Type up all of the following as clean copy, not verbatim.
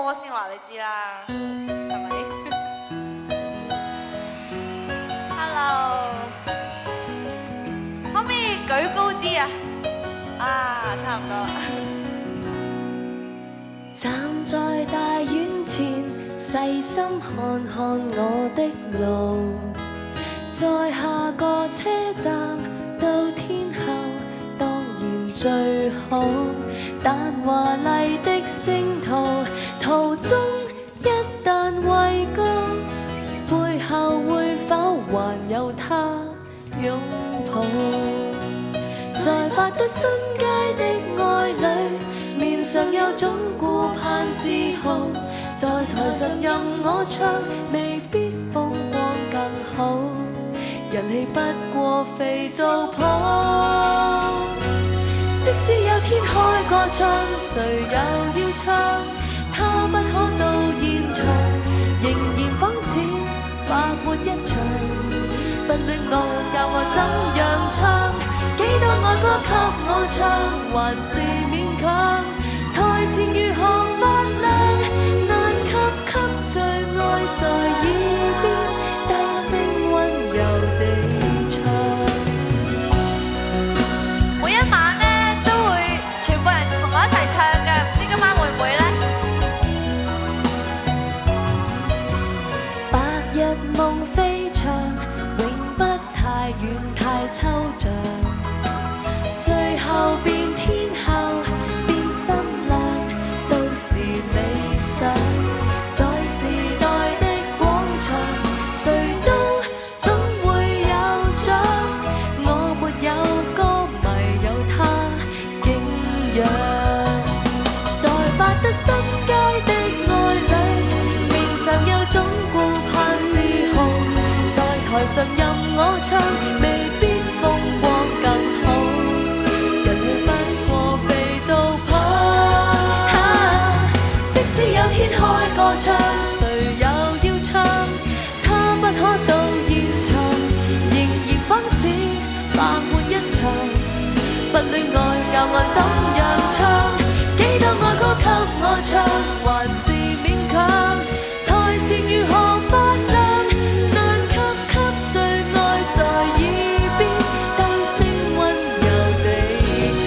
歌先話你知啦，係咪？Hello， 可唔可以舉高啲啊？啊，差唔多啦。站在大院前，細心看看我的路，在下個車站到天后當然最好，但華麗的星途途中一旦畏高，背後會否還有他擁抱？在百德新街的愛侶，面上有種顧盼自豪，在台上任我唱，未必風光更好，人氣不過肥皂泡。即使有天開個唱，誰又要唱？他不可到現場，仍然仿似白活一場。不戀愛教我怎樣唱，幾多愛歌給我唱，還是勉強。台前如何發亮，難給最愛在耳邊低聲溫柔地唱。每一晚呢都會全部人同我一齊唱嘅，唔知今晚會唔會呢？白日夢飛翔，永不太遠太抽象，最後變天后變心亮，都是理想。在時代的廣場，誰都總會有獎。我沒有歌迷，有他敬仰。在百德新街的愛侶，面上有種顧盼自豪，在台上任我唱，未必風光更好，人氣不過肥皂泡。即使有天開個唱，誰又要唱？他不可到現場，仍然仿似白活一場。不戀愛教我怎樣唱，幾多愛歌給我唱，還是勉強。台前如何發亮，難給最愛在耳邊低聲溫柔地唱。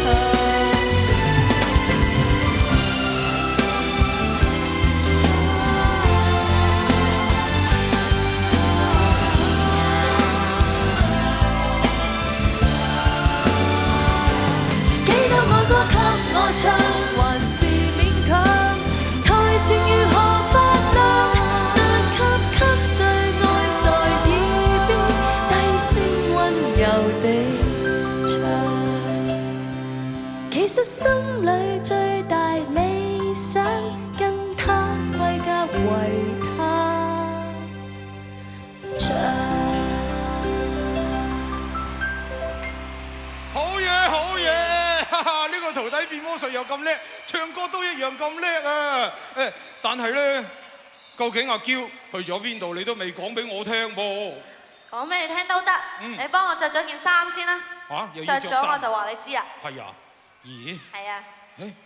幾多愛歌給我唱，還是勉強。台前如何發亮，難給最愛在耳邊低聲溫柔地唱。其實心裏最大理想，跟他歸家為他唱。好嘢，好嘢！哈哈，呢個徒弟變魔術又咁叻，唱歌都一樣咁叻啊！但係咧，究竟阿嬌去咗邊度？你都未講俾我聽噃。講俾你聽都得，你幫我着咗件衫先啦。嚇，又要着着衫咗我就話你知啊。係啊？咦？係啊，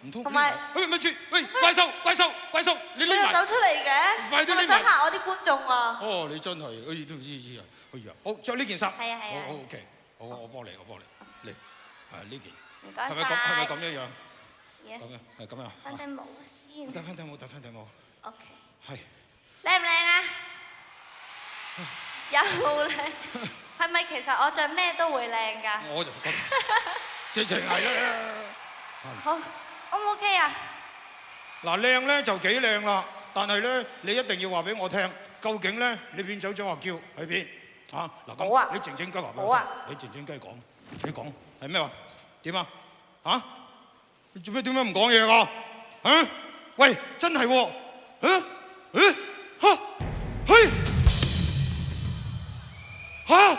唔通？同埋咪住！喂，怪獸，你佢又匿埋！走出嚟嘅，係咪快啲匿埋想嚇我啲觀眾啊？哦，你真係，都唔知啊！好，着呢件衫。係啊係啊好 OK，好，我幫你，嚟，係呢件。唔該係咪咁？係咪曬。咁樣樣？嘢咁樣係咁樣。戴頂帽先。戴翻頂帽。 OK。係。靚唔靚啊？又靚。係咪其實我着咩都會靚㗎？我就覺得，直情係啦。好，O 唔 OK 啊？嗱，靚咧就幾靚啦，但係咧你一定要話俾我聽，究竟咧你變走咗阿嬌喺邊？啊，嗱咁，好啊你靜雞話俾好啊我聽，你靜雞講，你講係咩話？點啊？嚇？你做咩點解唔講嘢㗎？啊？喂，真係喎！嚇？嘿！嚇！